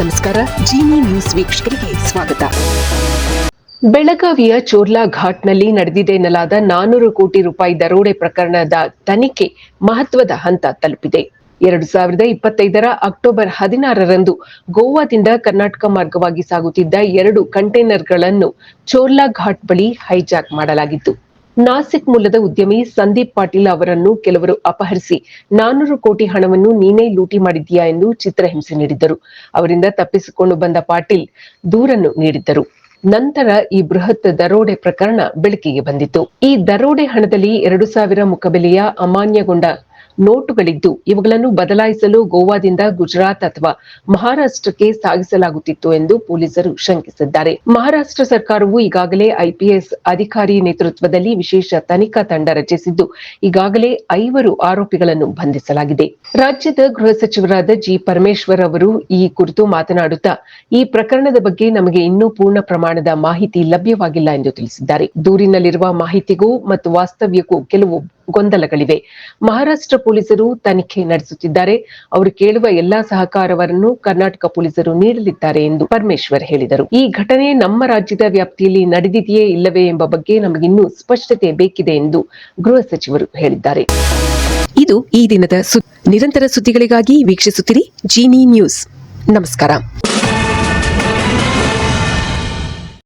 ನಮಸ್ಕಾರ. ಜಿನಿ ನ್ಯೂಸ್ ವೀಕ್ಷಕರಿಗೆ ಸ್ವಾಗತ. ಬೆಳಗಾವಿಯ ಚೋರ್ಲಾ ಘಾಟ್ನಲ್ಲಿ ನಡೆದಿದೆ ಎನ್ನಲಾದ 400 ಕೋಟಿ ರೂಪಾಯಿ ದರೋಡೆ ಪ್ರಕರಣದ ತನಿಖೆ ಮಹತ್ವದ ಹಂತ ತಲುಪಿದೆ. 2025ರ ಅಕ್ಟೋಬರ್ 16ರಂದು ಗೋವಾದಿಂದ ಕರ್ನಾಟಕ ಮಾರ್ಗವಾಗಿ ಸಾಗುತ್ತಿದ್ದ 2 ಕಂಟೈನರ್ಗಳನ್ನು ಚೋರ್ಲಾ ಘಾಟ್ ಬಳಿ ಹೈಜಾಕ್ ಮಾಡಲಾಗಿತ್ತು. ನಾಸಿಕ್ ಮೂಲದ ಉದ್ಯಮಿ ಸಂದೀಪ್ ಪಾಟೀಲ್ ಅವರನ್ನು ಕೆಲವರು ಅಪಹರಿಸಿ 400 ಕೋಟಿ ಹಣವನ್ನು ನೀನೇ ಲೂಟಿ ಮಾಡಿದ್ದೀಯಾ ಎಂದು ಚಿತ್ರಹಿಂಸೆ ನೀಡಿದ್ದರು. ಅವರಿಂದ ತಪ್ಪಿಸಿಕೊಂಡು ಬಂದ ಪಾಟೀಲ್ ದೂರನ್ನು ನೀಡಿದ್ದರು. ನಂತರ ಈ ಬೃಹತ್ ದರೋಡೆ ಪ್ರಕರಣ ಬೆಳಕಿಗೆ ಬಂದಿತ್ತು. ಈ ದರೋಡೆ ಹಣದಲ್ಲಿ 2,000 ಮುಖಬೆಲೆಯ ಅಮಾನ್ಯಗೊಂಡ ನೋಟುಗಳಿದ್ದು, ಇವುಗಳನ್ನು ಬದಲಾಯಿಸಲು ಗೋವಾದಿಂದ ಗುಜರಾತ್ ಅಥವಾ ಮಹಾರಾಷ್ಟ್ರಕ್ಕೆ ಸಾಗಿಸಲಾಗುತ್ತಿತ್ತು ಎಂದು ಪೊಲೀಸರು ಶಂಕಿಸಿದ್ದಾರೆ. ಮಹಾರಾಷ್ಟ್ರ ಸರ್ಕಾರವು ಈಗಾಗಲೇ ಐಪಿಎಸ್ ಅಧಿಕಾರಿ ನೇತೃತ್ವದಲ್ಲಿ ವಿಶೇಷ ತನಿಖಾ ತಂಡ ರಚಿಸಿದ್ದು, ಈಗಾಗಲೇ 5 ಆರೋಪಿಗಳನ್ನು ಬಂಧಿಸಲಾಗಿದೆ. ರಾಜ್ಯದ ಗೃಹ ಸಚಿವರಾದ ಜಿ. ಪರಮೇಶ್ವರ್ ಅವರು ಈ ಕುರಿತು ಮಾತನಾಡುತ್ತಾ, ಈ ಪ್ರಕರಣದ ಬಗ್ಗೆ ನಮಗೆ ಇನ್ನೂ ಪೂರ್ಣ ಪ್ರಮಾಣದ ಮಾಹಿತಿ ಲಭ್ಯವಾಗಿಲ್ಲ ಎಂದು ತಿಳಿಸಿದ್ದಾರೆ. ದೂರಿನಲ್ಲಿರುವ ಮಾಹಿತಿಗೂ ಮತ್ತು ವಾಸ್ತವ್ಯಕ್ಕೂ ಕೆಲವು ಗೊಂದಲಗಳಿವೆ. ಮಹಾರಾಷ್ಟ್ರ ಪೊಲೀಸರು ತನಿಖೆ ನಡೆಸುತ್ತಿದ್ದಾರೆ. ಅವರು ಕೇಳುವ ಎಲ್ಲಾ ಸಹಕಾರವನ್ನು ಕರ್ನಾಟಕ ಪೊಲೀಸರು ನೀಡಲಿದ್ದಾರೆ ಎಂದು ಪರಮೇಶ್ವರ್ ಹೇಳಿದರು. ಈ ಘಟನೆ ನಮ್ಮ ರಾಜ್ಯದ ವ್ಯಾಪ್ತಿಯಲ್ಲಿ ನಡೆದಿದೆಯೇ ಇಲ್ಲವೇ ಎಂಬ ಬಗ್ಗೆ ನಮಗಿನ್ನೂ ಸ್ಪಷ್ಟತೆ ಬೇಕಿದೆ ಎಂದು ಗೃಹ ಸಚಿವರು ಹೇಳಿದ್ದಾರೆ. ಇದು ಈ ದಿನದ ನಿರಂತರ ಸುದ್ದಿಗಳಿಗಾಗಿ ವೀಕ್ಷಿಸುತ್ತಿರಿ ಜಿನಿ ನ್ಯೂಸ್. ನಮಸ್ಕಾರ.